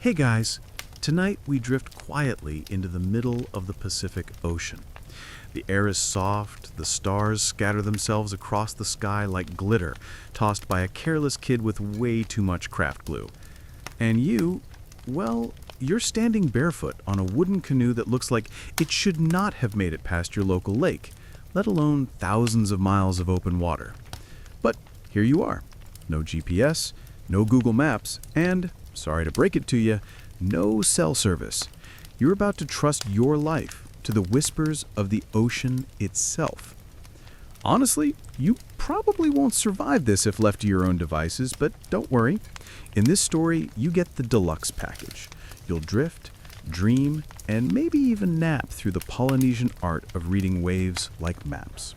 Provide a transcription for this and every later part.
Hey guys, tonight we drift quietly into the middle of the Pacific Ocean. The air is soft, the stars scatter themselves across the sky like glitter tossed by a careless kid with way too much craft glue. And well, you're standing barefoot on a wooden canoe that looks like it should not have made it past your local lake, let alone thousands of miles of open water. But here you are. No GPS, no Google Maps, and, sorry to break it to you, no cell service. You're about to trust your life to the whispers of the ocean itself. Honestly, you probably won't survive this if left to your own devices, but don't worry. In this story, you get the deluxe package. You'll drift, dream, and maybe even nap through the Polynesian art of reading waves like maps.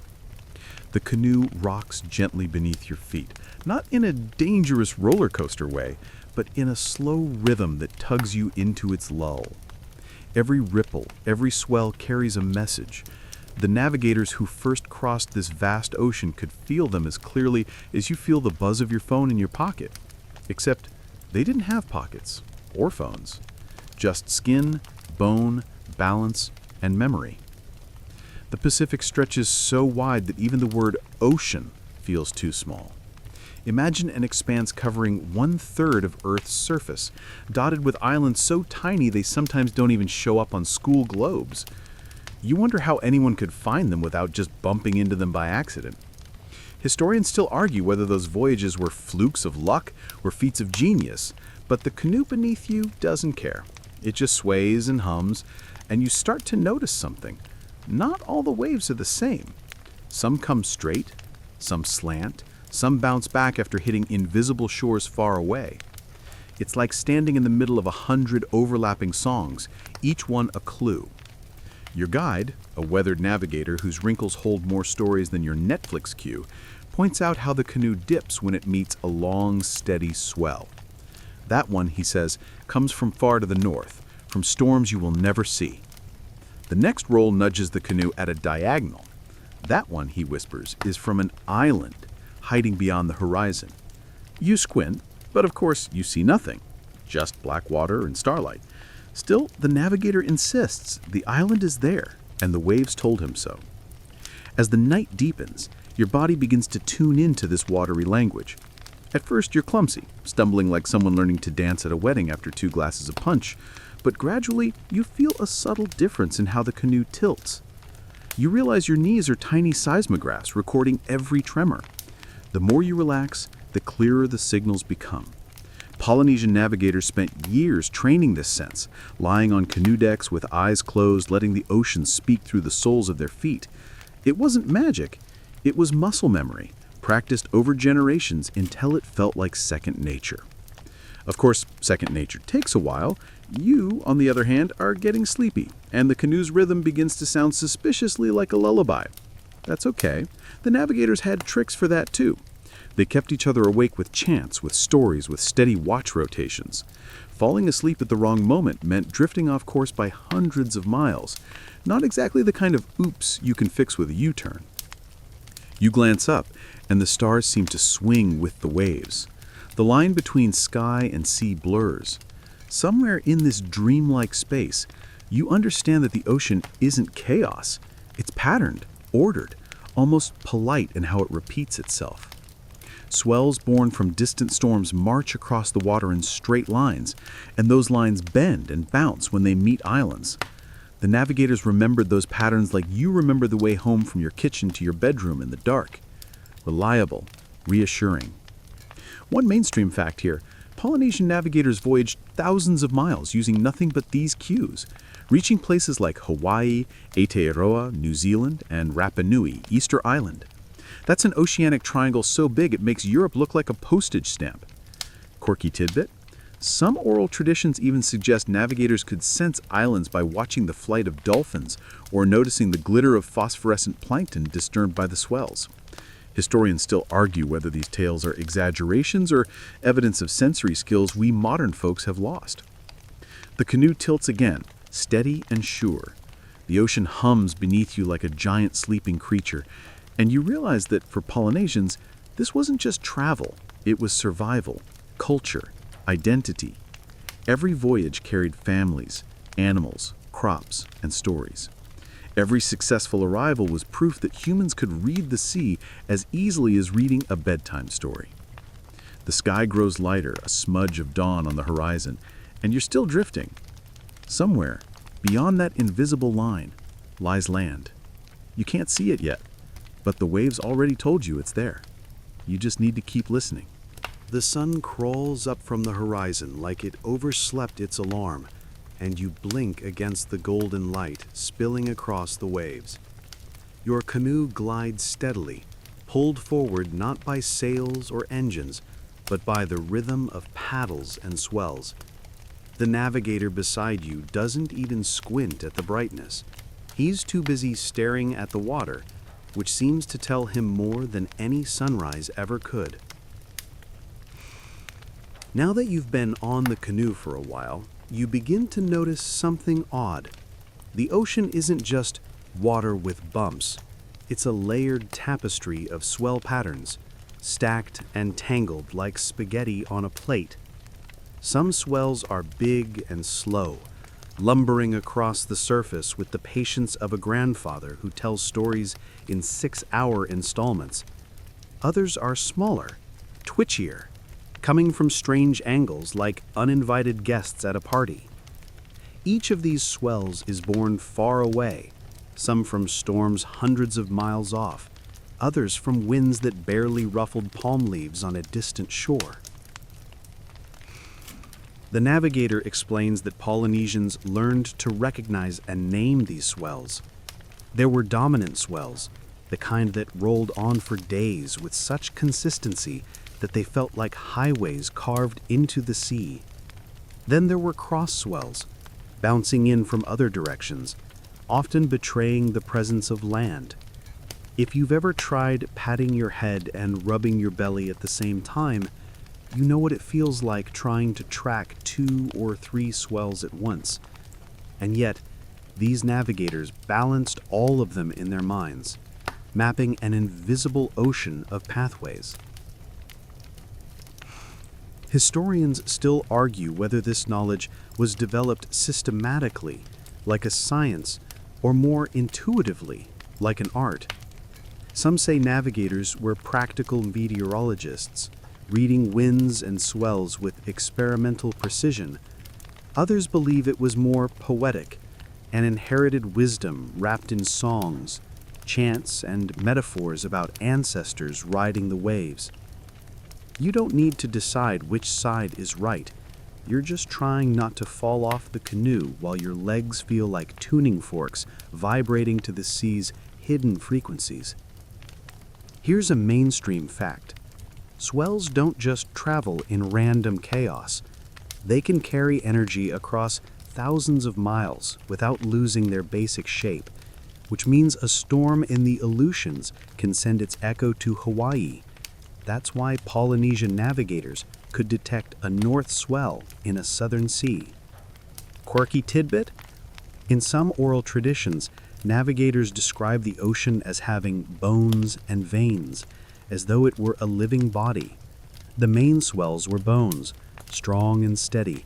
The canoe rocks gently beneath your feet, not in a dangerous roller coaster way, but in a slow rhythm that tugs you into its lull. Every ripple, every swell carries a message. The navigators who first crossed this vast ocean could feel them as clearly as you feel the buzz of your phone in your pocket. Except they didn't have pockets or phones. Just skin, bone, balance, and memory. The Pacific stretches so wide that even the word ocean feels too small. Imagine an expanse covering 1/3 of Earth's surface, dotted with islands so tiny they sometimes don't even show up on school globes. You wonder how anyone could find them without just bumping into them by accident. Historians still argue whether those voyages were flukes of luck or feats of genius, but the canoe beneath you doesn't care. It just sways and hums, and you start to notice something. Not all the waves are the same. Some come straight, some slant, some bounce back after hitting invisible shores far away. It's like standing in the middle of 100 overlapping songs, each one a clue. Your guide, a weathered navigator whose wrinkles hold more stories than your Netflix queue, points out how the canoe dips when it meets a long, steady swell. That one, he says, comes from far to the north, from storms you will never see. The next roll nudges the canoe at a diagonal. That one, he whispers, is from an island hiding beyond the horizon. You squint, but of course you see nothing, just black water and starlight. Still, the navigator insists the island is there, and the waves told him so. As the night deepens, your body begins to tune into this watery language. At first, you're clumsy, stumbling like someone learning to dance at a wedding after 2 glasses of punch, but gradually, you feel a subtle difference in how the canoe tilts. You realize your knees are tiny seismographs recording every tremor. The more you relax, the clearer the signals become. Polynesian navigators spent years training this sense, lying on canoe decks with eyes closed, letting the ocean speak through the soles of their feet. It wasn't magic, it was muscle memory, practiced over generations until it felt like second nature. Of course, second nature takes a while. You, on the other hand, are getting sleepy, and the canoe's rhythm begins to sound suspiciously like a lullaby. That's okay. The navigators had tricks for that too. They kept each other awake with chants, with stories, with steady watch rotations. Falling asleep at the wrong moment meant drifting off course by hundreds of miles. Not exactly the kind of oops you can fix with a U-turn. You glance up, and the stars seem to swing with the waves. The line between sky and sea blurs. Somewhere in this dreamlike space, you understand that the ocean isn't chaos. It's patterned, ordered, almost polite in how it repeats itself. Swells born from distant storms march across the water in straight lines, and those lines bend and bounce when they meet islands. The navigators remembered those patterns like you remember the way home from your kitchen to your bedroom in the dark. Reliable, reassuring. One mainstream fact here, Polynesian navigators voyaged thousands of miles using nothing but these cues, reaching places like Hawaii, Aotearoa, New Zealand, and Rapa Nui, Easter Island. That's an oceanic triangle so big it makes Europe look like a postage stamp. Quirky tidbit: some oral traditions even suggest navigators could sense islands by watching the flight of dolphins or noticing the glitter of phosphorescent plankton disturbed by the swells. Historians still argue whether these tales are exaggerations or evidence of sensory skills we modern folks have lost. The canoe tilts again, steady and sure. The ocean hums beneath you like a giant sleeping creature, and you realize that for Polynesians, this wasn't just travel, it was survival, culture, identity. Every voyage carried families, animals, crops, and stories. Every successful arrival was proof that humans could read the sea as easily as reading a bedtime story. The sky grows lighter, a smudge of dawn on the horizon, and you're still drifting. Somewhere, beyond that invisible line, lies land. You can't see it yet, but the waves already told you it's there. You just need to keep listening. The sun crawls up from the horizon like it overslept its alarm, and you blink against the golden light spilling across the waves. Your canoe glides steadily, pulled forward not by sails or engines, but by the rhythm of paddles and swells. The navigator beside you doesn't even squint at the brightness. He's too busy staring at the water, which seems to tell him more than any sunrise ever could. Now that you've been on the canoe for a while, you begin to notice something odd. The ocean isn't just water with bumps. It's a layered tapestry of swell patterns, stacked and tangled like spaghetti on a plate. Some swells are big and slow, lumbering across the surface with the patience of a grandfather who tells stories in 6-hour installments. Others are smaller, twitchier, coming from strange angles like uninvited guests at a party. Each of these swells is born far away, some from storms hundreds of miles off, others from winds that barely ruffled palm leaves on a distant shore. The navigator explains that Polynesians learned to recognize and name these swells. There were dominant swells, the kind that rolled on for days with such consistency that they felt like highways carved into the sea. Then there were cross swells, bouncing in from other directions, often betraying the presence of land. If you've ever tried patting your head and rubbing your belly at the same time, you know what it feels like trying to track 2 or 3 swells at once. And yet, these navigators balanced all of them in their minds, mapping an invisible ocean of pathways. Historians still argue whether this knowledge was developed systematically, like a science, or more intuitively, like an art. Some say navigators were practical meteorologists, reading winds and swells with experimental precision. Others believe it was more poetic, an inherited wisdom wrapped in songs, chants, and metaphors about ancestors riding the waves. You don't need to decide which side is right. You're just trying not to fall off the canoe while your legs feel like tuning forks vibrating to the sea's hidden frequencies. Here's a mainstream fact. Swells don't just travel in random chaos. They can carry energy across thousands of miles without losing their basic shape, which means a storm in the Aleutians can send its echo to Hawaii. That's why Polynesian navigators could detect a north swell in a southern sea. Quirky tidbit? In some oral traditions, navigators describe the ocean as having bones and veins, as though it were a living body. The main swells were bones, strong and steady.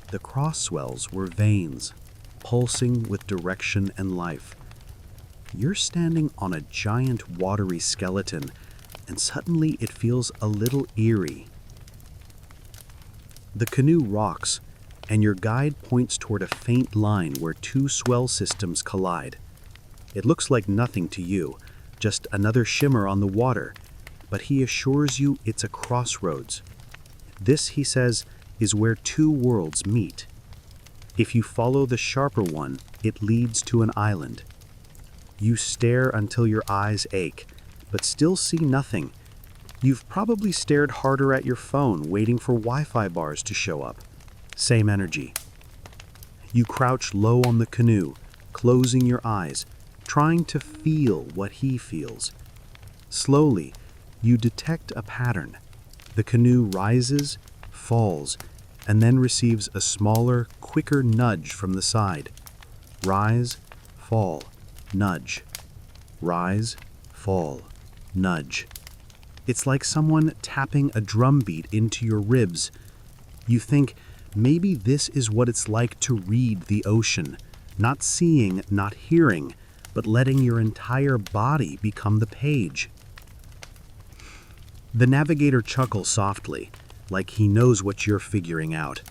The cross swells were veins, pulsing with direction and life. You're standing on a giant watery skeleton, and suddenly it feels a little eerie. The canoe rocks, and your guide points toward a faint line where 2 swell systems collide. It looks like nothing to you, just another shimmer on the water, but he assures you it's a crossroads. This, he says, is where 2 worlds meet. If you follow the sharper one, it leads to an island. You stare until your eyes ache, but still see nothing. You've probably stared harder at your phone, waiting for Wi-Fi bars to show up. Same energy. You crouch low on the canoe, closing your eyes, trying to feel what he feels. Slowly, you detect a pattern. The canoe rises, falls, and then receives a smaller, quicker nudge from the side. Rise, fall, nudge. Rise, fall, nudge. It's like someone tapping a drum beat into your ribs. You think, Maybe this is what it's like to read the ocean, not seeing, not hearing, but letting your entire body become the page. The navigator chuckles softly, like he knows what you're figuring out.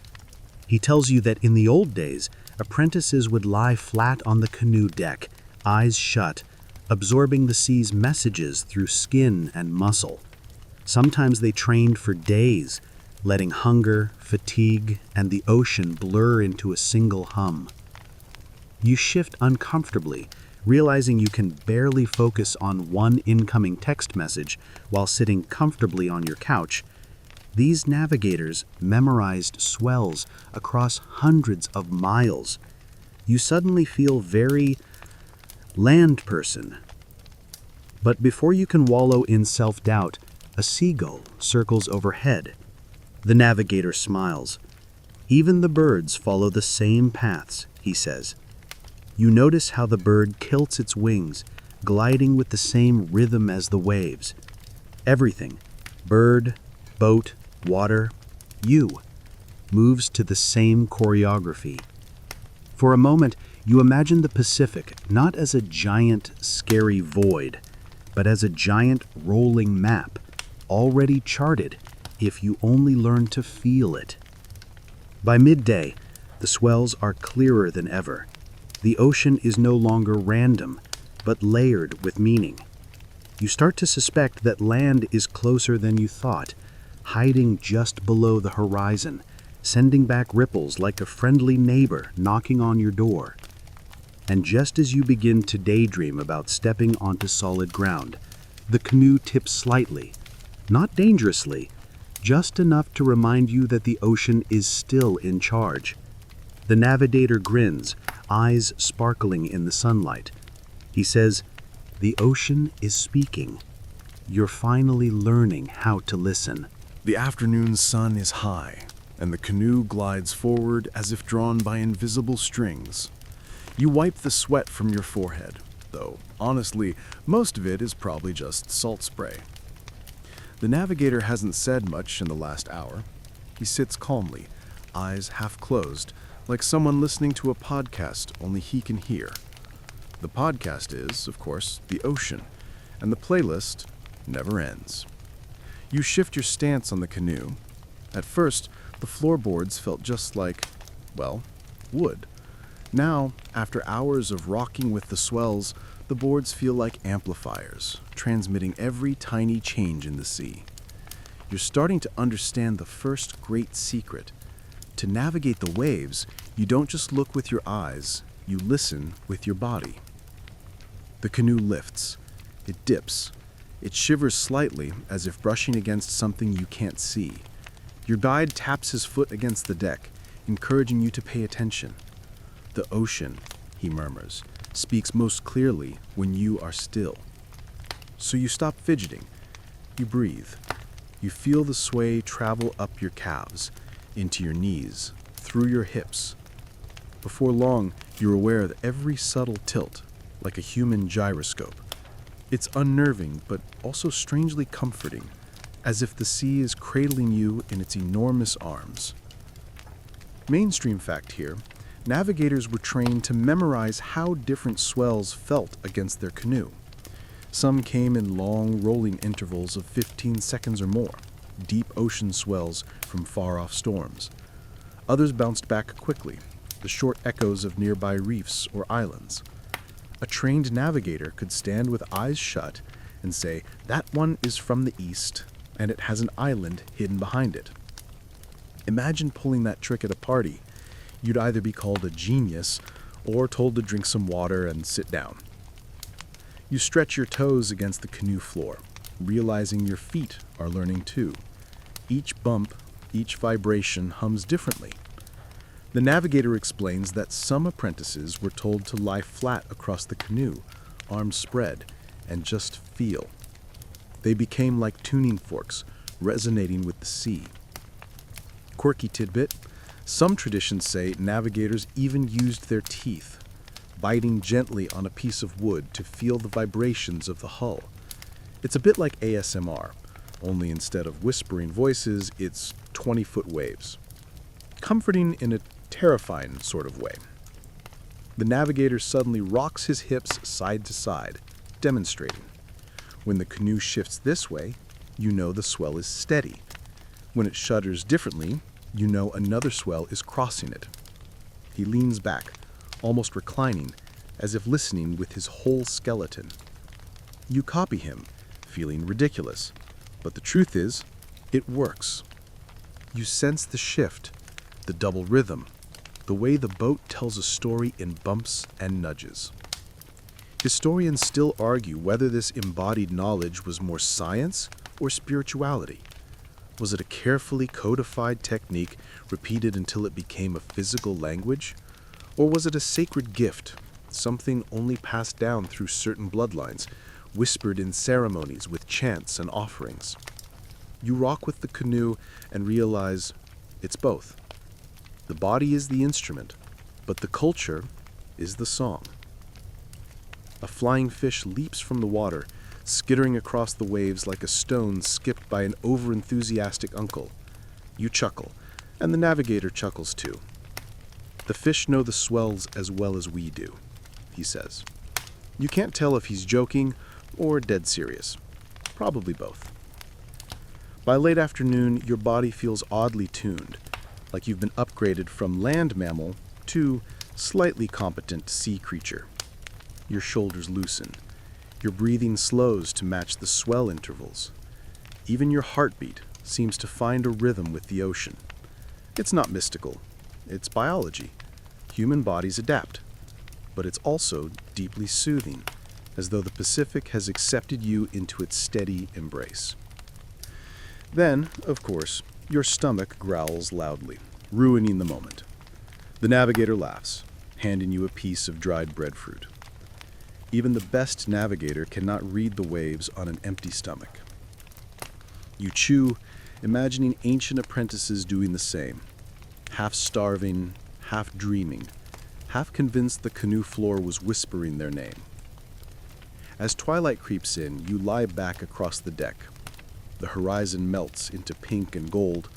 He tells you that in the old days, apprentices would lie flat on the canoe deck, eyes shut, absorbing the sea's messages through skin and muscle. Sometimes they trained for days, letting hunger, fatigue, and the ocean blur into a single hum. You shift uncomfortably, realizing you can barely focus on one incoming text message while sitting comfortably on your couch. These navigators memorized swells across hundreds of miles. You suddenly feel very land person. But before you can wallow in self-doubt, a seagull circles overhead. The navigator smiles. Even the birds follow the same paths, he says. You notice how the bird kilts its wings, gliding with the same rhythm as the waves. Everything, bird, boat, water, you, moves to the same choreography. For a moment, you imagine the Pacific not as a giant, scary void, but as a giant rolling map, already charted if you only learn to feel it. By midday, the swells are clearer than ever. The ocean is no longer random, but layered with meaning. You start to suspect that land is closer than you thought, hiding just below the horizon, sending back ripples like a friendly neighbor knocking on your door. And just as you begin to daydream about stepping onto solid ground, the canoe tips slightly, not dangerously, just enough to remind you that the ocean is still in charge. The navigator grins, eyes sparkling in the sunlight. He says, "The ocean is speaking. You're finally learning how to listen." The afternoon sun is high, and the canoe glides forward as if drawn by invisible strings. You wipe the sweat from your forehead, though honestly, most of it is probably just salt spray. The navigator hasn't said much in the last hour. He sits calmly, eyes half closed, like someone listening to a podcast only he can hear. The podcast is, of course, the ocean, and the playlist never ends. You shift your stance on the canoe. At first, the floorboards felt just like, well, wood. Now, after hours of rocking with the swells, the boards feel like amplifiers, transmitting every tiny change in the sea. You're starting to understand the first great secret. To navigate the waves, you don't just look with your eyes, you listen with your body. The canoe lifts. It dips. It shivers slightly, as if brushing against something you can't see. Your guide taps his foot against the deck, encouraging you to pay attention. The ocean, he murmurs, speaks most clearly when you are still. So you stop fidgeting. You breathe. You feel the sway travel up your calves, into your knees, through your hips. Before long, you're aware of every subtle tilt, like a human gyroscope. It's unnerving, but also strangely comforting, as if the sea is cradling you in its enormous arms. Mainstream fact here, navigators were trained to memorize how different swells felt against their canoe. Some came in long, rolling intervals of 15 seconds or more, deep ocean swells from far-off storms. Others bounced back quickly, the short echoes of nearby reefs or islands. A trained navigator could stand with eyes shut and say, "That one is from the east, and it has an island hidden behind it." Imagine pulling that trick at a party. You'd either be called a genius or told to drink some water and sit down. You stretch your toes against the canoe floor, realizing your feet are learning too. Each bump, each vibration hums differently. The navigator explains that some apprentices were told to lie flat across the canoe, arms spread, and just feel. They became like tuning forks, resonating with the sea. Quirky tidbit, some traditions say navigators even used their teeth, biting gently on a piece of wood to feel the vibrations of the hull. It's a bit like ASMR, only instead of whispering voices, it's 20-foot waves. comforting in a terrifying sort of way. The navigator suddenly rocks his hips side to side, demonstrating. When the canoe shifts this way, you know the swell is steady. When it shudders differently, you know another swell is crossing it. He leans back, almost reclining, as if listening with his whole skeleton. You copy him, feeling ridiculous, but the truth is, it works. You sense the shift, the double rhythm, the way the boat tells a story in bumps and nudges. Historians still argue whether this embodied knowledge was more science or spirituality. Was it a carefully codified technique repeated until it became a physical language? Or was it a sacred gift, something only passed down through certain bloodlines, whispered in ceremonies with chants and offerings? You rock with the canoe and realize it's both. The body is the instrument, but the culture is the song. A flying fish leaps from the water, skittering across the waves like a stone skipped by an overenthusiastic uncle. You chuckle, and the navigator chuckles too. The fish know the swells as well as we do, he says. You can't tell if he's joking or dead serious. Probably both. By late afternoon, your body feels oddly tuned, like you've been upgraded from land mammal to slightly competent sea creature. Your shoulders loosen. Your breathing slows to match the swell intervals. Even your heartbeat seems to find a rhythm with the ocean. It's not mystical. It's biology. Human bodies adapt. But it's also deeply soothing, as though the Pacific has accepted you into its steady embrace. Then, of course, your stomach growls loudly, ruining the moment. The navigator laughs, handing you a piece of dried breadfruit. Even the best navigator cannot read the waves on an empty stomach. You chew, imagining ancient apprentices doing the same, half starving, half dreaming, half convinced the canoe floor was whispering their name. As twilight creeps in, you lie back across the deck. The horizon melts into pink and gold,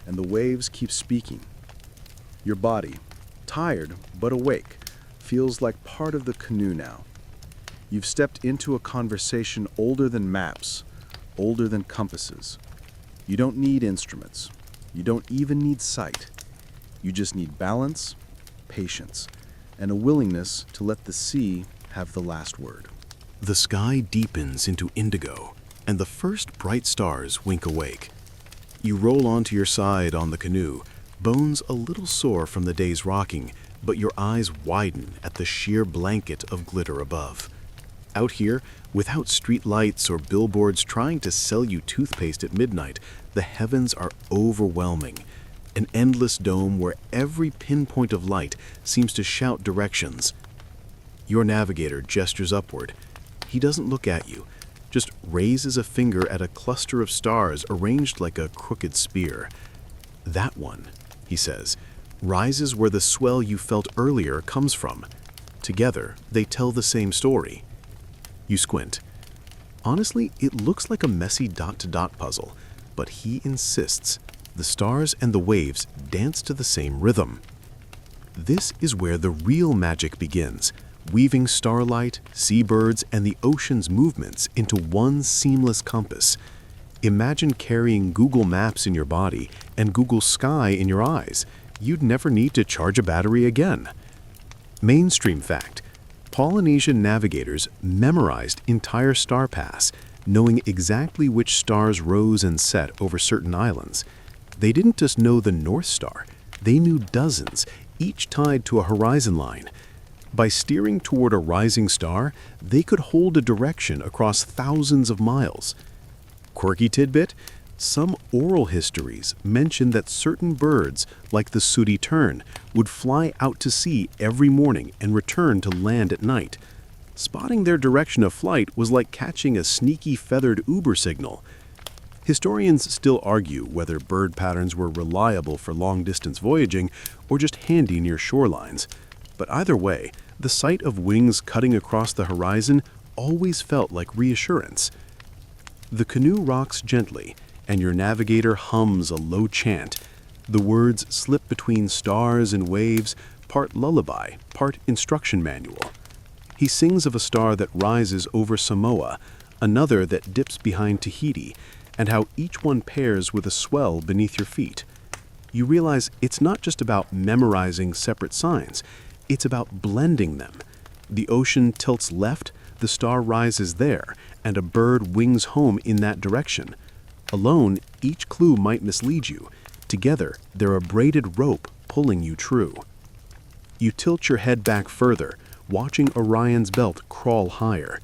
and the waves keep speaking. Your body, tired but awake, feels like part of the canoe now. You've stepped into a conversation older than maps, older than compasses. You don't need instruments. You don't even need sight. You just need balance, patience, and a willingness to let the sea have the last word. The sky deepens into indigo, and the first bright stars wink awake. You roll onto your side on the canoe, bones a little sore from the day's rocking, but your eyes widen at the sheer blanket of glitter above. Out here, without street lights or billboards trying to sell you toothpaste at midnight, the heavens are overwhelming. An endless dome where every pinpoint of light seems to shout directions. Your navigator gestures upward. He doesn't look at you, just raises a finger at a cluster of stars arranged like a crooked spear. That one, he says, rises where the swell you felt earlier comes from. Together, they tell the same story. You squint. Honestly, it looks like a messy dot-to-dot puzzle, but he insists. The stars and the waves dance to the same rhythm. This is where the real magic begins, weaving starlight, seabirds, and the ocean's movements into one seamless compass. Imagine carrying Google Maps in your body and Google Sky in your eyes. You'd never need to charge a battery again. Mainstream fact: Polynesian navigators memorized entire star paths, knowing exactly which stars rose and set over certain islands. They didn't just know the North Star, they knew dozens, each tied to a horizon line. By steering toward a rising star, they could hold a direction across thousands of miles. Quirky tidbit: some oral histories mention that certain birds, like the sooty tern, would fly out to sea every morning and return to land at night. Spotting their direction of flight was like catching a sneaky feathered Uber signal. Historians still argue whether bird patterns were reliable for long-distance voyaging or just handy near shorelines. But either way, the sight of wings cutting across the horizon always felt like reassurance. The canoe rocks gently, and your navigator hums a low chant. The words slip between stars and waves, part lullaby, part instruction manual. He sings of a star that rises over Samoa, another that dips behind Tahiti, and how each one pairs with a swell beneath your feet. You realize it's not just about memorizing separate signs, it's about blending them. The ocean tilts left, the star rises there, and a bird wings home in that direction. Alone, each clue might mislead you. Together, they're a braided rope pulling you true. You tilt your head back further, watching Orion's belt crawl higher.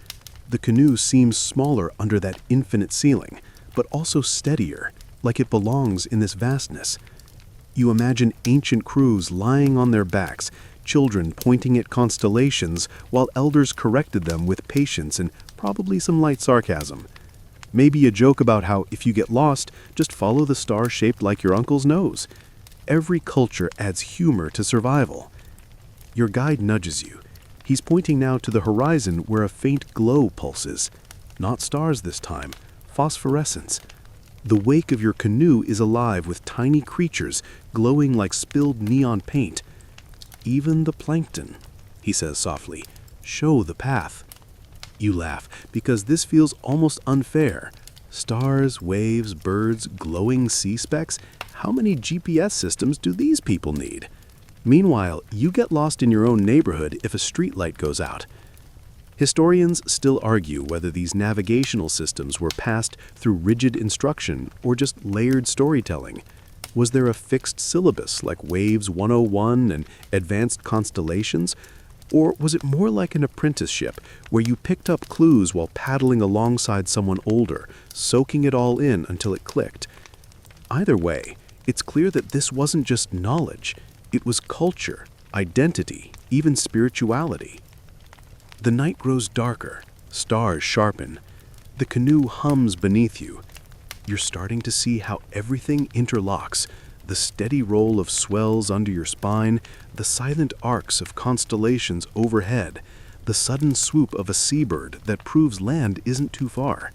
The canoe seems smaller under that infinite ceiling, but also steadier, like it belongs in this vastness. You imagine ancient crews lying on their backs, children pointing at constellations while elders corrected them with patience and probably some light sarcasm. Maybe a joke about how if you get lost, just follow the star shaped like your uncle's nose. Every culture adds humor to survival. Your guide nudges you. He's pointing now to the horizon where a faint glow pulses. Not stars this time, phosphorescence. The wake of your canoe is alive with tiny creatures glowing like spilled neon paint. Even the plankton, he says softly, show the path. You laugh, because this feels almost unfair. Stars, waves, birds, glowing sea specks. How many GPS systems do these people need? Meanwhile, you get lost in your own neighborhood if a streetlight goes out. Historians still argue whether these navigational systems were passed through rigid instruction or just layered storytelling. Was there a fixed syllabus like Waves 101 and Advanced Constellations? Or was it more like an apprenticeship where you picked up clues while paddling alongside someone older, soaking it all in until it clicked? Either way, it's clear that this wasn't just knowledge. It was culture, identity, even spirituality. The night grows darker, stars sharpen. The canoe hums beneath you. You're starting to see how everything interlocks. The steady roll of swells under your spine, the silent arcs of constellations overhead, the sudden swoop of a seabird that proves land isn't too far.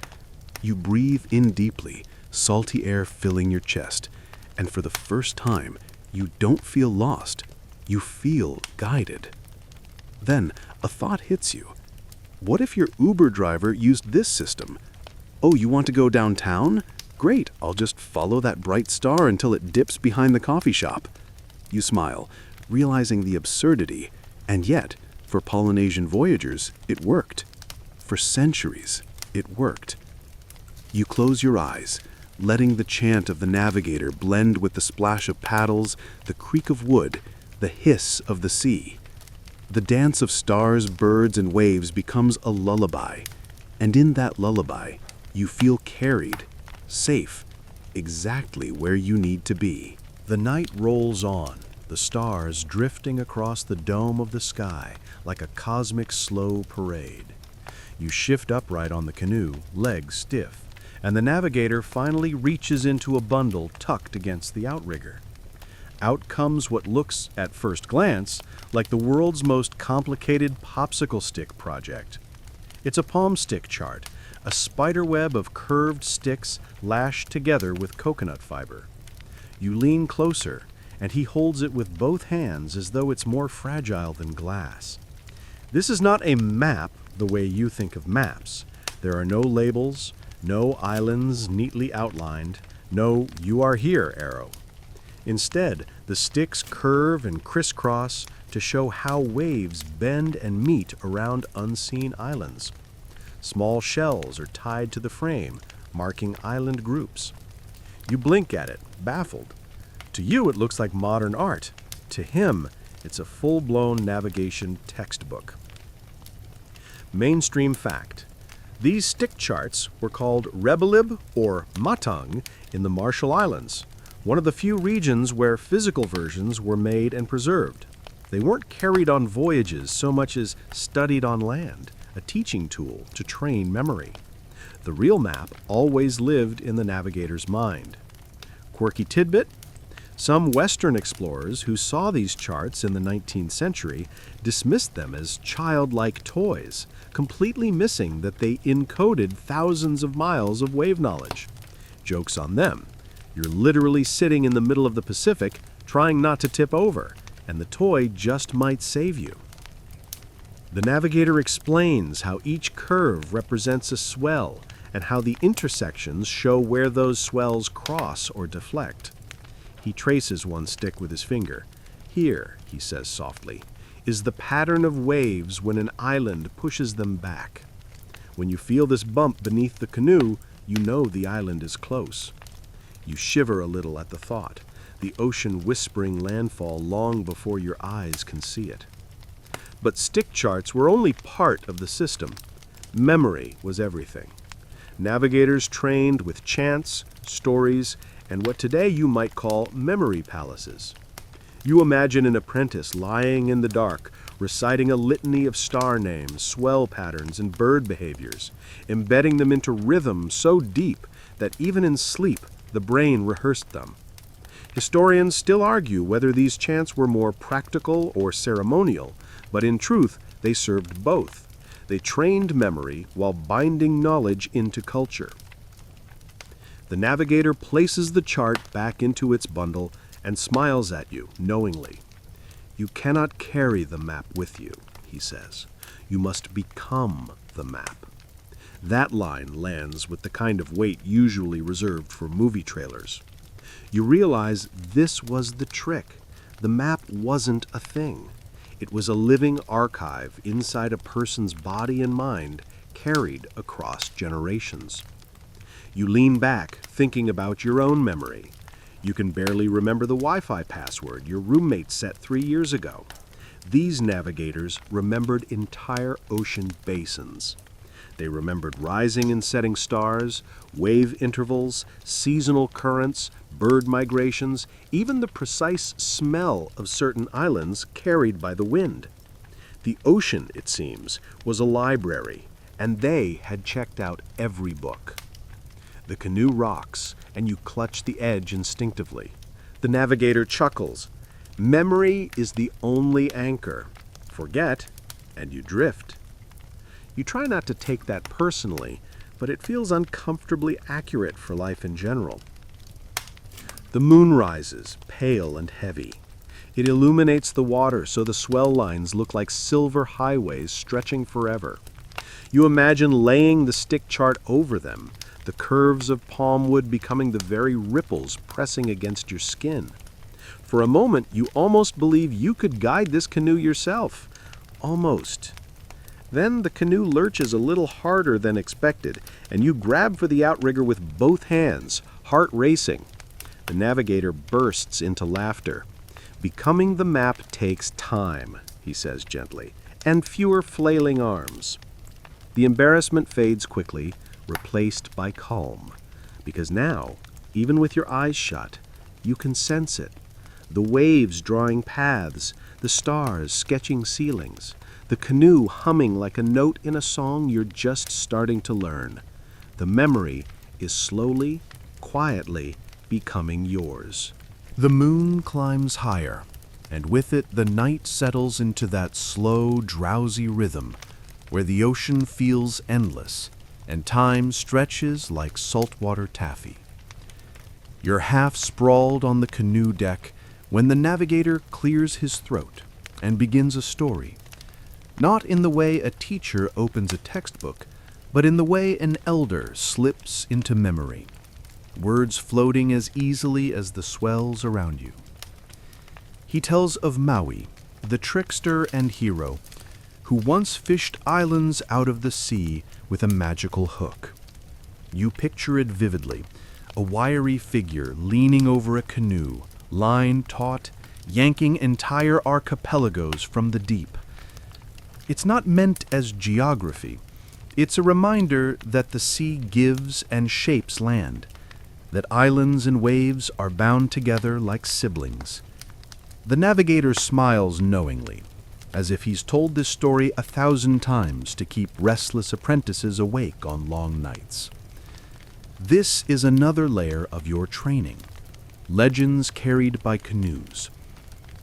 You breathe in deeply, salty air filling your chest, and for the first time, you don't feel lost. You feel guided. Then, a thought hits you. What if your Uber driver used this system? Oh, you want to go downtown? Great, I'll just follow that bright star until it dips behind the coffee shop. You smile, realizing the absurdity, and yet, for Polynesian voyagers, it worked. For centuries, it worked. You close your eyes, letting the chant of the navigator blend with the splash of paddles, the creak of wood, the hiss of the sea. The dance of stars, birds, and waves becomes a lullaby, and in that lullaby, you feel carried, safe, exactly where you need to be. The night rolls on, the stars drifting across the dome of the sky like a cosmic slow parade. You shift upright on the canoe, legs stiff, and the navigator finally reaches into a bundle tucked against the outrigger. Out comes what looks, at first glance, like the world's most complicated popsicle stick project. It's a palm stick chart, a spiderweb of curved sticks lashed together with coconut fiber. You lean closer, and he holds it with both hands as though it's more fragile than glass. This is not a map the way you think of maps. There are no labels, no islands neatly outlined, no "you are here" arrow. Instead, the sticks curve and crisscross to show how waves bend and meet around unseen islands. Small shells are tied to the frame, marking island groups. You blink at it, baffled. To you, it looks like modern art. To him, it's a full-blown navigation textbook. Mainstream fact. These stick charts were called Rebelib or Matang in the Marshall Islands, one of the few regions where physical versions were made and preserved. They weren't carried on voyages so much as studied on land, a teaching tool to train memory. The real map always lived in the navigator's mind. Quirky tidbit? Some Western explorers who saw these charts in the 19th century dismissed them as childlike toys, completely missing that they encoded thousands of miles of wave knowledge. Joke's on them. You're literally sitting in the middle of the Pacific, trying not to tip over, and the toy just might save you. The navigator explains how each curve represents a swell and how the intersections show where those swells cross or deflect. He traces one stick with his finger. Here, he says softly, is the pattern of waves when an island pushes them back. When you feel this bump beneath the canoe, you know the island is close. You shiver a little at the thought, the ocean whispering landfall long before your eyes can see it. But stick charts were only part of the system. Memory was everything. Navigators trained with chants, stories, and what today you might call memory palaces. You imagine an apprentice lying in the dark, reciting a litany of star names, swell patterns, and bird behaviors, embedding them into rhythm so deep that even in sleep the brain rehearsed them. Historians still argue whether these chants were more practical or ceremonial, but in truth they served both. They trained memory while binding knowledge into culture. The navigator places the chart back into its bundle and smiles at you knowingly. You cannot carry the map with you, he says. You must become the map. That line lands with the kind of weight usually reserved for movie trailers. You realize this was the trick. The map wasn't a thing. It was a living archive inside a person's body and mind, carried across generations. You lean back, thinking about your own memory. You can barely remember the Wi-Fi password your roommate set 3 years ago. These navigators remembered entire ocean basins. They remembered rising and setting stars, wave intervals, seasonal currents, bird migrations, even the precise smell of certain islands carried by the wind. The ocean, it seems, was a library, and they had checked out every book. The canoe rocks, and you clutch the edge instinctively. The navigator chuckles. Memory is the only anchor. Forget, and you drift. You try not to take that personally, but it feels uncomfortably accurate for life in general. The moon rises, pale and heavy. It illuminates the water so the swell lines look like silver highways stretching forever. You imagine laying the stick chart over them, the curves of palm wood becoming the very ripples pressing against your skin. For a moment, you almost believe you could guide this canoe yourself. Almost. Then the canoe lurches a little harder than expected, and you grab for the outrigger with both hands, heart racing. The navigator bursts into laughter. Becoming the map takes time, he says gently, and fewer flailing arms. The embarrassment fades quickly, replaced by calm, because now, even with your eyes shut, you can sense it. The waves drawing paths, the stars sketching ceilings, the canoe humming like a note in a song you're just starting to learn. The memory is slowly, quietly becoming yours. The moon climbs higher, and with it the night settles into that slow, drowsy rhythm where the ocean feels endless and time stretches like saltwater taffy. You're half sprawled on the canoe deck when the navigator clears his throat and begins a story, not in the way a teacher opens a textbook, but in the way an elder slips into memory, words floating as easily as the swells around you. He tells of Maui, the trickster and hero, who once fished islands out of the sea with a magical hook. You picture it vividly, a wiry figure leaning over a canoe, line taut, yanking entire archipelagos from the deep. It's not meant as geography. It's a reminder that the sea gives and shapes land, that islands and waves are bound together like siblings. The navigator smiles knowingly, as if he's told this story 1,000 times to keep restless apprentices awake on long nights. This is another layer of your training. Legends carried by canoes.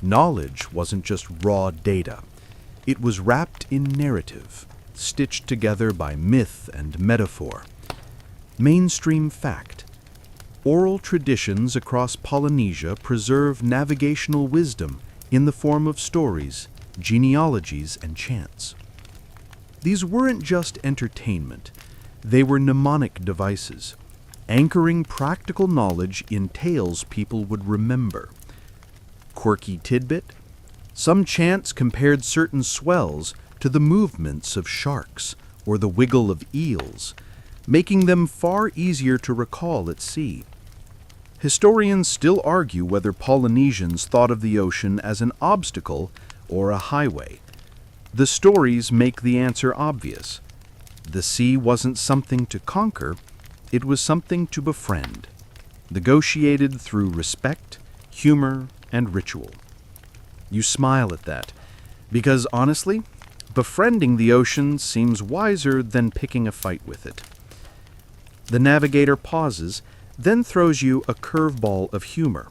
Knowledge wasn't just raw data. It was wrapped in narrative, stitched together by myth and metaphor. Mainstream fact. Oral traditions across Polynesia preserve navigational wisdom in the form of stories, genealogies, and chants. These weren't just entertainment, they were mnemonic devices, anchoring practical knowledge in tales people would remember. Quirky tidbit: some chants compared certain swells to the movements of sharks or the wiggle of eels, making them far easier to recall at sea. Historians still argue whether Polynesians thought of the ocean as an obstacle or a highway. The stories make the answer obvious. The sea wasn't something to conquer, it was something to befriend, negotiated through respect, humor, and ritual. You smile at that, because honestly, befriending the ocean seems wiser than picking a fight with it. The navigator pauses, then throws you a curveball of humor.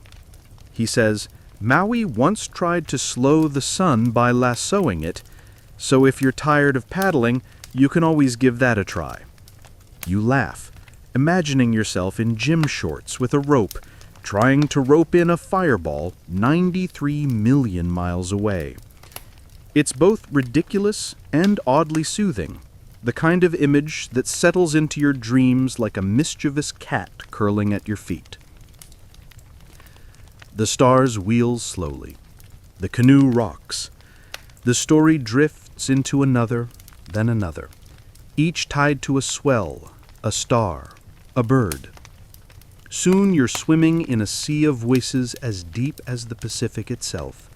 He says, Maui once tried to slow the sun by lassoing it, so if you're tired of paddling, you can always give that a try. You laugh, imagining yourself in gym shorts with a rope, trying to rope in a fireball 93 million miles away. It's both ridiculous and oddly soothing, the kind of image that settles into your dreams like a mischievous cat curling at your feet. The stars wheel slowly. The canoe rocks. The story drifts into another, then another, each tied to a swell, a star, a bird. Soon you're swimming in a sea of voices as deep as the Pacific itself.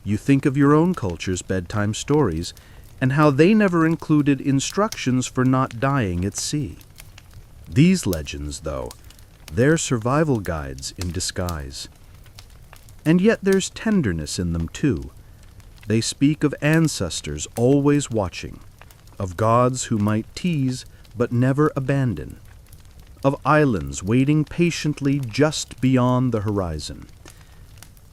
You think of your own culture's bedtime stories and how they never included instructions for not dying at sea. These legends, though, they're survival guides in disguise. And yet there's tenderness in them, too. They speak of ancestors always watching, of gods who might tease but never abandon, of islands waiting patiently just beyond the horizon.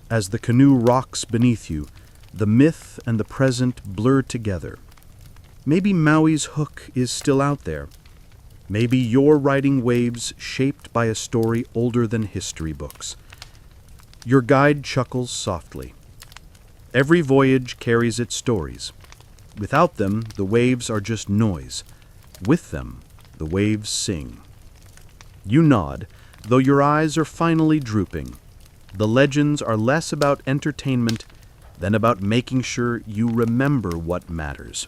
As the canoe rocks beneath you, the myth and the present blur together. Maybe Maui's hook is still out there. Maybe you're riding waves shaped by a story older than history books. Your guide chuckles softly. Every voyage carries its stories. Without them, the waves are just noise. With them, the waves sing. You nod, though your eyes are finally drooping. The legends are less about entertainment than about making sure you remember what matters,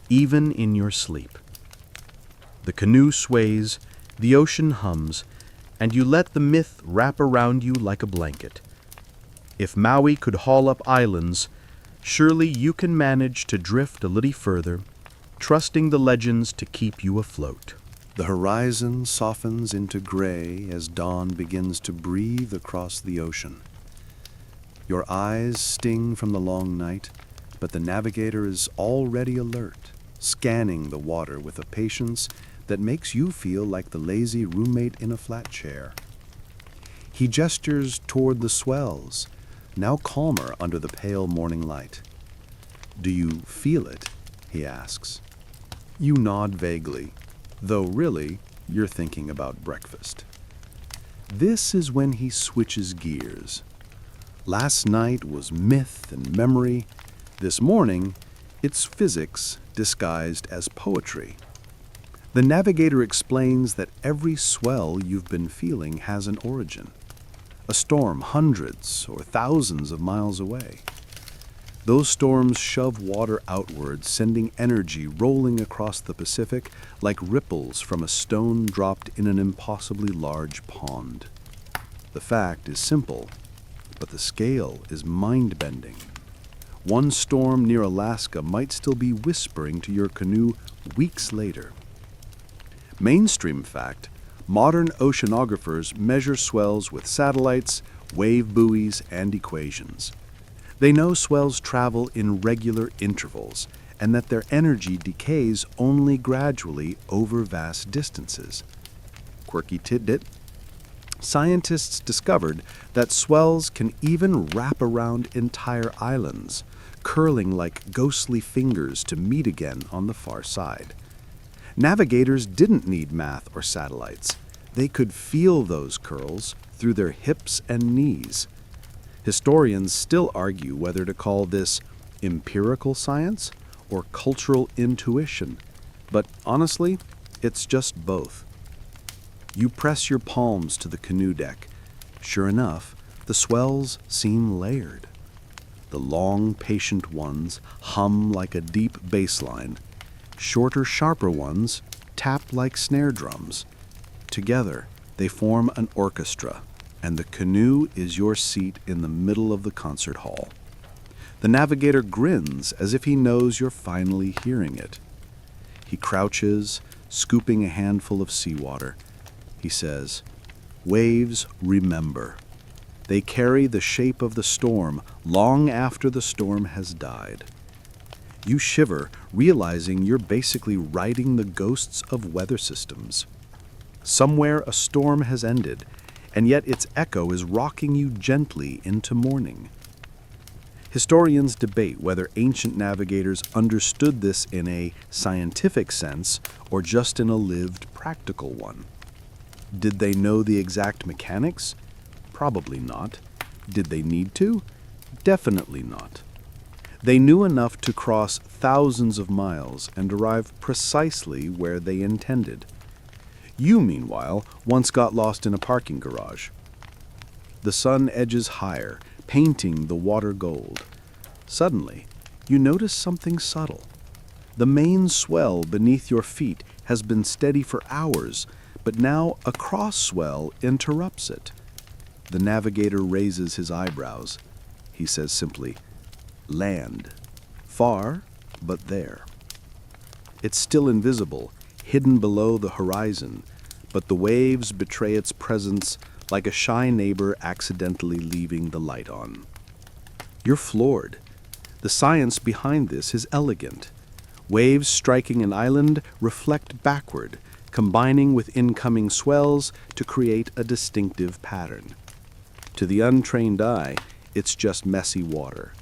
even in your sleep. The canoe sways, the ocean hums, and you let the myth wrap around you like a blanket. If Maui could haul up islands, surely you can manage to drift a little further, trusting the legends to keep you afloat. The horizon softens into gray as dawn begins to breathe across the ocean. Your eyes sting from the long night, but the navigator is already alert, scanning the water with a patience that makes you feel like the lazy roommate in a flat chair. He gestures toward the swells, now calmer under the pale morning light. Do you feel it? He asks. You nod vaguely, though really you're thinking about breakfast. This is when he switches gears. Last night was myth and memory. This morning, it's physics disguised as poetry. The navigator explains that every swell you've been feeling has an origin, a storm hundreds or thousands of miles away. Those storms shove water outward, sending energy rolling across the Pacific like ripples from a stone dropped in an impossibly large pond. The fact is simple, but the scale is mind-bending. One storm near Alaska might still be whispering to your canoe weeks later. Mainstream fact: modern oceanographers measure swells with satellites, wave buoys, and equations. They know swells travel in regular intervals and that their energy decays only gradually over vast distances. Quirky tidbit: scientists discovered that swells can even wrap around entire islands, curling like ghostly fingers to meet again on the far side. Navigators didn't need math or satellites. They could feel those curls through their hips and knees. Historians still argue whether to call this empirical science or cultural intuition, but honestly, it's just both. You press your palms to the canoe deck. Sure enough, the swells seem layered. The long, patient ones hum like a deep bass line. Shorter, sharper ones tap like snare drums. Together, they form an orchestra, and the canoe is your seat in the middle of the concert hall. The navigator grins as if he knows you're finally hearing it. He crouches, scooping a handful of seawater. He says, "Waves remember. They carry the shape of the storm long after the storm has died." You shiver, realizing you're basically riding the ghosts of weather systems. Somewhere a storm has ended, and yet its echo is rocking you gently into morning. Historians debate whether ancient navigators understood this in a scientific sense or just in a lived, practical one. Did they know the exact mechanics? Probably not. Did they need to? Definitely not. They knew enough to cross thousands of miles and arrive precisely where they intended. You, meanwhile, once got lost in a parking garage. The sun edges higher, painting the water gold. Suddenly, you notice something subtle. The main swell beneath your feet has been steady for hours, but now a cross swell interrupts it. The navigator raises his eyebrows. He says simply, "Land. Far, but there." It's still invisible, hidden below the horizon, but the waves betray its presence like a shy neighbor accidentally leaving the light on. You're floored. The science behind this is elegant. Waves striking an island reflect backward, combining with incoming swells to create a distinctive pattern. To the untrained eye, it's just messy water.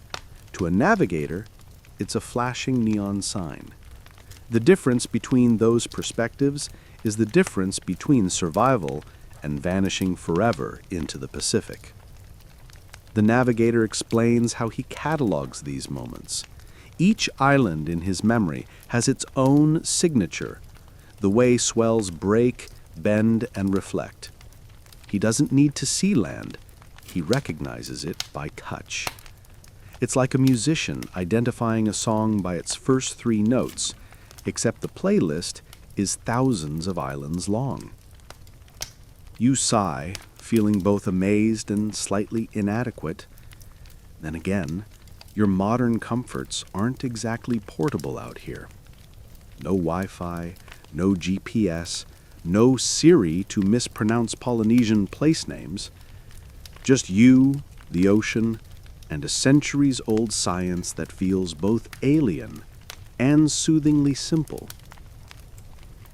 To a navigator, it's a flashing neon sign. The difference between those perspectives is the difference between survival and vanishing forever into the Pacific. The navigator explains how he catalogs these moments. Each island in his memory has its own signature, the way swells break, bend, and reflect. He doesn't need to see land. He recognizes it by touch. It's like a musician identifying a song by its first 3 notes, except the playlist is thousands of islands long. You sigh, feeling both amazed and slightly inadequate. Then again, your modern comforts aren't exactly portable out here. No Wi-Fi, no GPS, no Siri to mispronounce Polynesian place names. Just you, the ocean, and a centuries-old science that feels both alien and soothingly simple.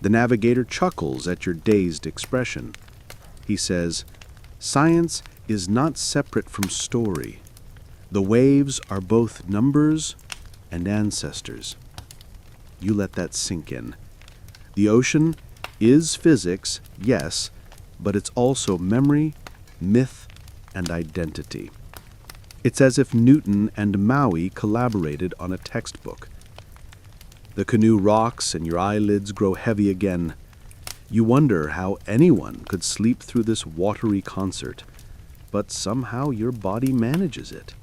The navigator chuckles at your dazed expression. He says, "Science is not separate from story. The waves are both numbers and ancestors." You let that sink in. The ocean is physics, yes, but it's also memory, myth, and identity. It's as if Newton and Maui collaborated on a textbook. The canoe rocks and your eyelids grow heavy again. You wonder how anyone could sleep through this watery concert, but somehow your body manages it.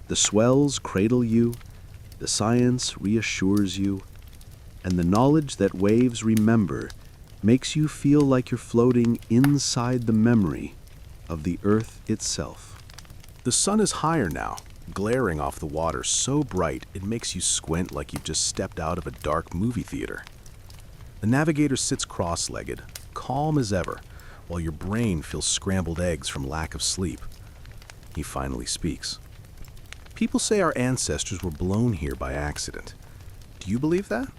The swells cradle you, the science reassures you, and the knowledge that waves remember makes you feel like you're floating inside the memory of the earth itself. The sun is higher now, glaring off the water so bright it makes you squint like you've just stepped out of a dark movie theater. The navigator sits cross-legged, calm as ever, while your brain feels scrambled eggs from lack of sleep. He finally speaks. "People say our ancestors were blown here by accident. Do you believe that?"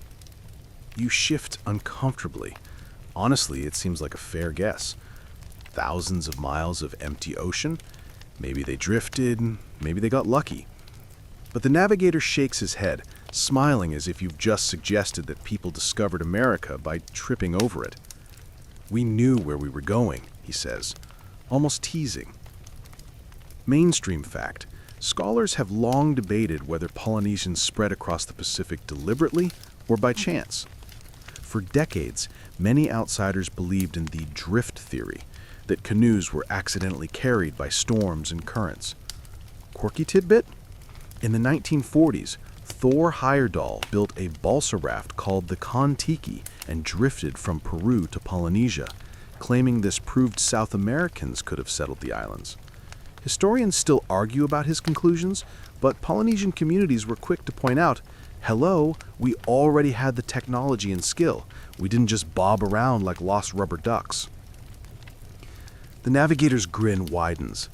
You shift uncomfortably. Honestly, it seems like a fair guess. Thousands of miles of empty ocean. Maybe they drifted, maybe they got lucky. But the navigator shakes his head, smiling as if you've just suggested that people discovered America by tripping over it. We knew where we were going, he says, almost teasing. Mainstream fact: scholars have long debated whether Polynesians spread across the Pacific deliberately or by chance. For decades, many outsiders believed in the drift theory, that canoes were accidentally carried by storms and currents. Quirky tidbit? In the 1940s, Thor Heyerdahl built a balsa raft called the Kon-Tiki and drifted from Peru to Polynesia, claiming this proved South Americans could have settled the islands. Historians still argue about his conclusions, but Polynesian communities were quick to point out, hello, we already had the technology and skill. We didn't just bob around like lost rubber ducks. The navigator's grin widens.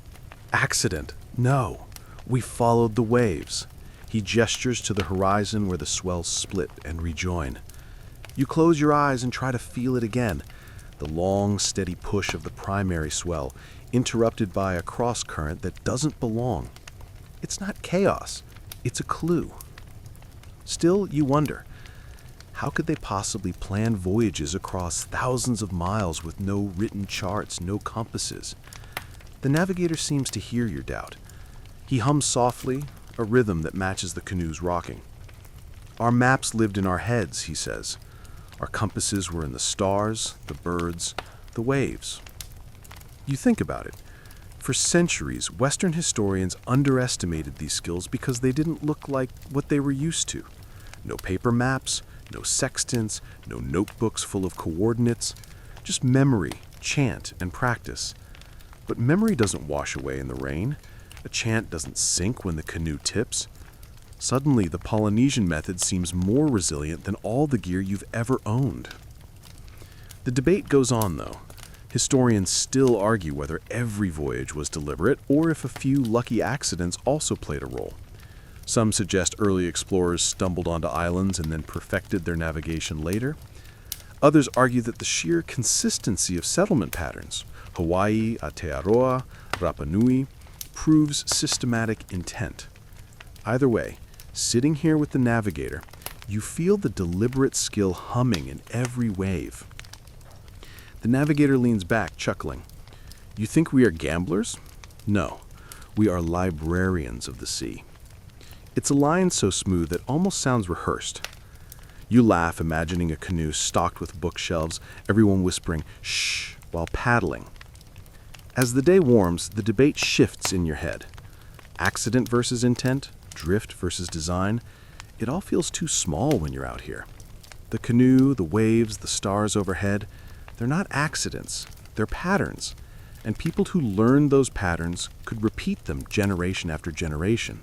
Accident? No. We followed the waves. He gestures to the horizon where the swells split and rejoin. You close your eyes and try to feel it again. The long, steady push of the primary swell, interrupted by a cross-current that doesn't belong. It's not chaos. It's a clue. Still, you wonder, how could they possibly plan voyages across thousands of miles with no written charts, no compasses? The navigator seems to hear your doubt. He hums softly, a rhythm that matches the canoe's rocking. Our maps lived in our heads, he says. Our compasses were in the stars, the birds, the waves. You think about it. For centuries, Western historians underestimated these skills because they didn't look like what they were used to. No paper maps, no sextants, no notebooks full of coordinates, just memory, chant, and practice. But memory doesn't wash away in the rain. A chant doesn't sink when the canoe tips. Suddenly, the Polynesian method seems more resilient than all the gear you've ever owned. The debate goes on, though. Historians still argue whether every voyage was deliberate or if a few lucky accidents also played a role. Some suggest early explorers stumbled onto islands and then perfected their navigation later. Others argue that the sheer consistency of settlement patterns, Hawaii, Aotearoa, Rapa Nui, proves systematic intent. Either way, sitting here with the navigator, you feel the deliberate skill humming in every wave. The navigator leans back, chuckling. You think we are gamblers? No, we are librarians of the sea. It's a line so smooth it almost sounds rehearsed. You laugh, imagining a canoe stocked with bookshelves, everyone whispering, shh, while paddling. As the day warms, the debate shifts in your head. Accident versus intent, drift versus design, it all feels too small when you're out here. The canoe, the waves, the stars overhead, they're not accidents, they're patterns. And people who learned those patterns could repeat them generation after generation.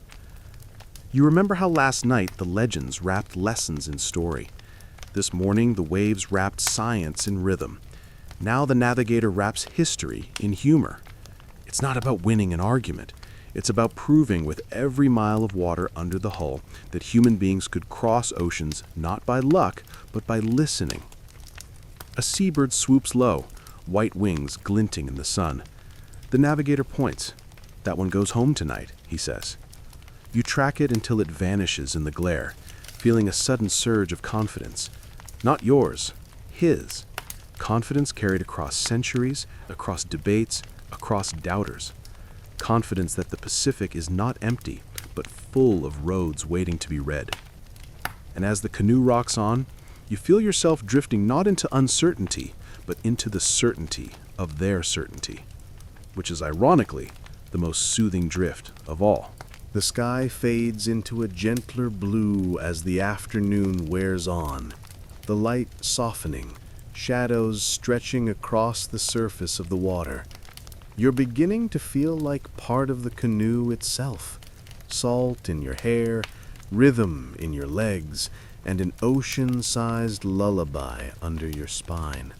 You remember how last night the legends wrapped lessons in story. This morning the waves wrapped science in rhythm. Now the navigator wraps history in humor. It's not about winning an argument. It's about proving with every mile of water under the hull that human beings could cross oceans not by luck, but by listening. A seabird swoops low, white wings glinting in the sun. The navigator points. That one goes home tonight, he says. You track it until it vanishes in the glare, feeling a sudden surge of confidence. Not yours, his. Confidence carried across centuries, across debates, across doubters. Confidence that the Pacific is not empty, but full of roads waiting to be read. And as the canoe rocks on, you feel yourself drifting not into uncertainty, but into the certainty of their certainty, which is ironically the most soothing drift of all. The sky fades into a gentler blue as the afternoon wears on, the light softening, shadows stretching across the surface of the water. You're beginning to feel like part of the canoe itself, salt in your hair, rhythm in your legs, and an ocean-sized lullaby under your spine.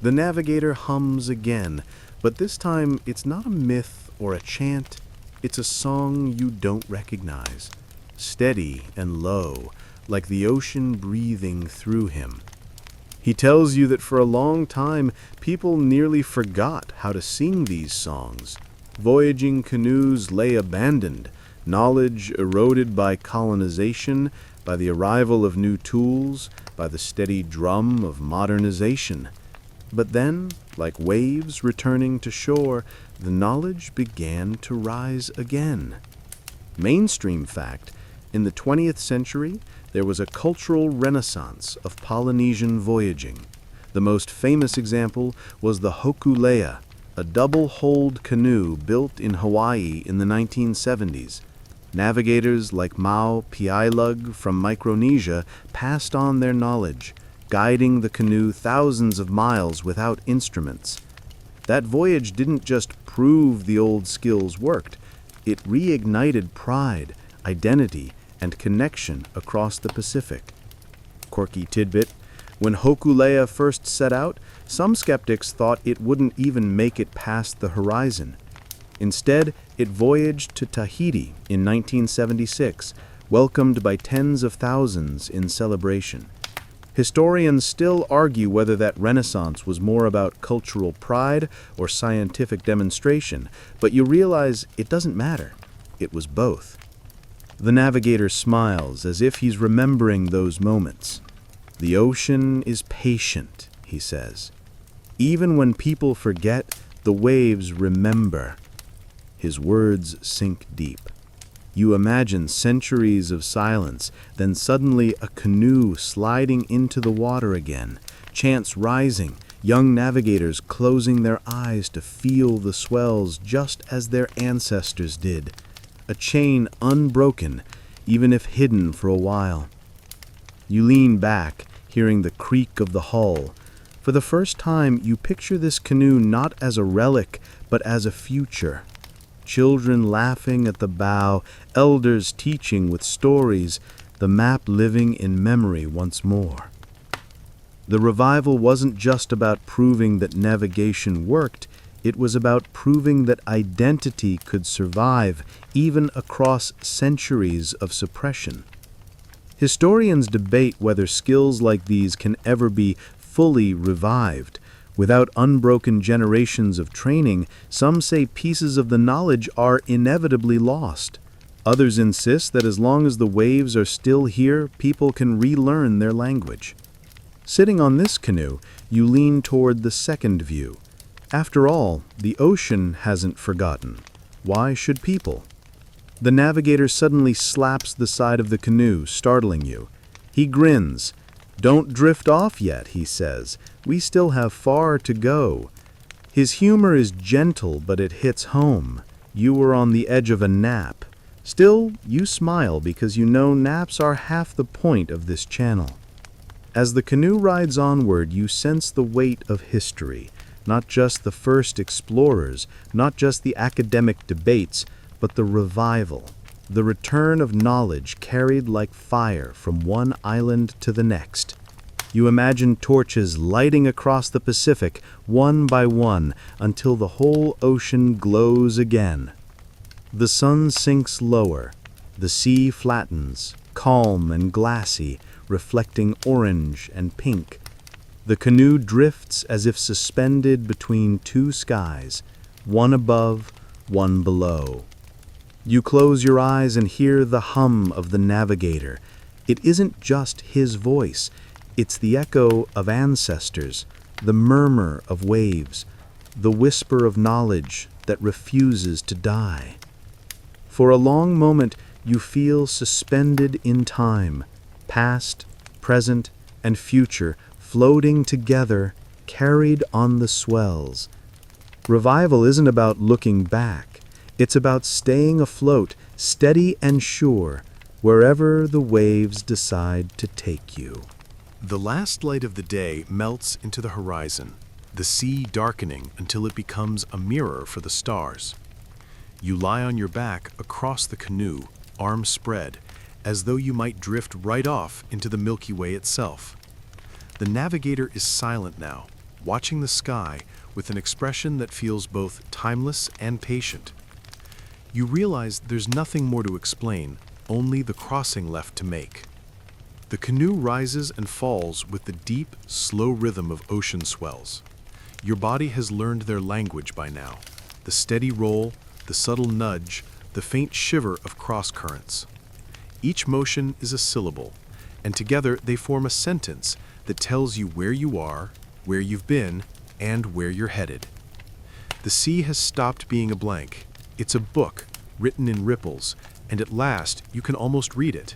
The navigator hums again, but this time it's not a myth or a chant, it's a song you don't recognize, steady and low, like the ocean breathing through him. He tells you that for a long time, people nearly forgot how to sing these songs. Voyaging canoes lay abandoned, knowledge eroded by colonization, by the arrival of new tools, by the steady drum of modernization. But then, like waves returning to shore, the knowledge began to rise again. Mainstream fact, in the 20th century, there was a cultural renaissance of Polynesian voyaging. The most famous example was the hokulea, a double-hulled canoe built in Hawaii in the 1970s. Navigators like Mau Piailug from Micronesia passed on their knowledge, guiding the canoe thousands of miles without instruments. That voyage didn't just prove the old skills worked, it reignited pride, identity, and connection across the Pacific. Quirky tidbit: when Hokulea first set out, some skeptics thought it wouldn't even make it past the horizon. Instead, it voyaged to Tahiti in 1976, welcomed by tens of thousands in celebration. Historians still argue whether that renaissance was more about cultural pride or scientific demonstration, but you realize it doesn't matter. It was both. The navigator smiles as if he's remembering those moments. "The ocean is patient," he says. "Even when people forget, the waves remember." His words sink deep. You imagine centuries of silence, then suddenly a canoe sliding into the water again, chants rising, young navigators closing their eyes to feel the swells just as their ancestors did. A chain unbroken, even if hidden for a while. You lean back, hearing the creak of the hull. For the first time, you picture this canoe not as a relic, but as a future. Children laughing at the bow, elders teaching with stories, the map living in memory once more. The revival wasn't just about proving that navigation worked, it was about proving that identity could survive even across centuries of suppression. Historians debate whether skills like these can ever be fully revived. Without unbroken generations of training, some say pieces of the knowledge are inevitably lost. Others insist that as long as the waves are still here, people can relearn their language. Sitting on this canoe, you lean toward the second view. After all, the ocean hasn't forgotten. Why should people? The navigator suddenly slaps the side of the canoe, startling you. He grins. "Don't drift off yet," he says. "We still have far to go." His humor is gentle, but it hits home. You were on the edge of a nap. Still, you smile because you know naps are half the point of this channel. As the canoe rides onward, you sense the weight of history. Not just the first explorers, not just the academic debates, but the revival. The return of knowledge carried like fire from one island to the next. You imagine torches lighting across the Pacific, one by one, until the whole ocean glows again. The sun sinks lower. The sea flattens, calm and glassy, reflecting orange and pink. The canoe drifts as if suspended between two skies, one above, one below. You close your eyes and hear the hum of the navigator. It isn't just his voice, it's the echo of ancestors, the murmur of waves, the whisper of knowledge that refuses to die. For a long moment, you feel suspended in time, past, present, and future, floating together, carried on the swells. Revival isn't about looking back. It's about staying afloat, steady and sure, wherever the waves decide to take you. The last light of the day melts into the horizon, the sea darkening until it becomes a mirror for the stars. You lie on your back across the canoe, arms spread, as though you might drift right off into the Milky Way itself. The navigator is silent now, watching the sky with an expression that feels both timeless and patient. You realize there's nothing more to explain, only the crossing left to make. The canoe rises and falls with the deep, slow rhythm of ocean swells. Your body has learned their language by now, the steady roll, the subtle nudge, the faint shiver of cross currents. Each motion is a syllable, and together they form a sentence that tells you where you are, where you've been, and where you're headed. The sea has stopped being a blank. It's a book, written in ripples, and at last you can almost read it.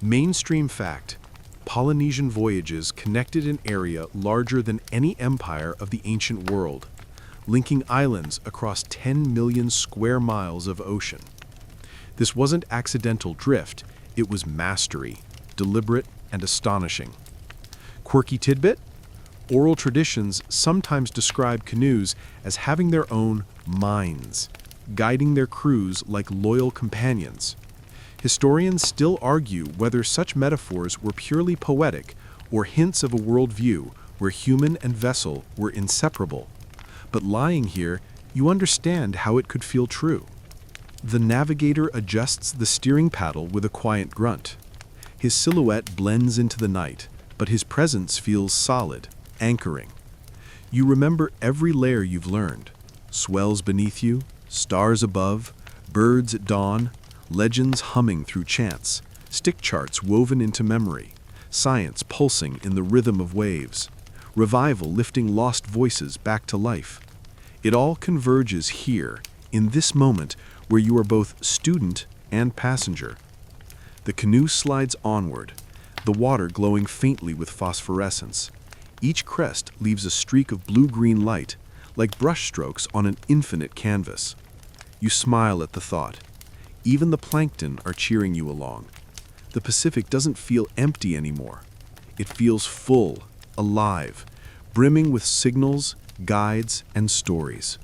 Mainstream fact: Polynesian voyages connected an area larger than any empire of the ancient world, linking islands across 10 million square miles of ocean. This wasn't accidental drift, it was mastery, deliberate and astonishing. Quirky tidbit? Oral traditions sometimes describe canoes as having their own minds, guiding their crews like loyal companions. Historians still argue whether such metaphors were purely poetic or hints of a worldview where human and vessel were inseparable. But lying here, you understand how it could feel true. The navigator adjusts the steering paddle with a quiet grunt. His silhouette blends into the night, but his presence feels solid, anchoring. You remember every layer you've learned: swells beneath you, stars above, birds at dawn, legends humming through chants, stick charts woven into memory, science pulsing in the rhythm of waves, revival lifting lost voices back to life. It all converges here, in this moment where you are both student and passenger. The canoe slides onward, the water glowing faintly with phosphorescence. Each crest leaves a streak of blue-green light, like brushstrokes on an infinite canvas. You smile at the thought. Even the plankton are cheering you along. The Pacific doesn't feel empty anymore. It feels full, alive, brimming with signals, guides, and stories.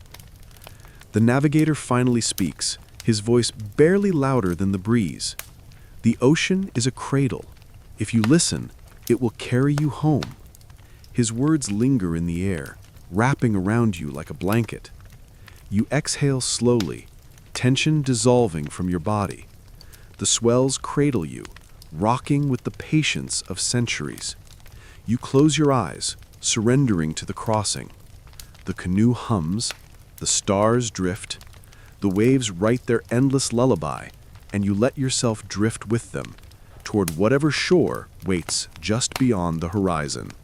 The navigator finally speaks, his voice barely louder than the breeze. The ocean is a cradle. If you listen, it will carry you home. His words linger in the air, wrapping around you like a blanket. You exhale slowly, tension dissolving from your body. The swells cradle you, rocking with the patience of centuries. You close your eyes, surrendering to the crossing. The canoe hums, the stars drift, the waves write their endless lullaby, and you let yourself drift with them toward whatever shore waits just beyond the horizon.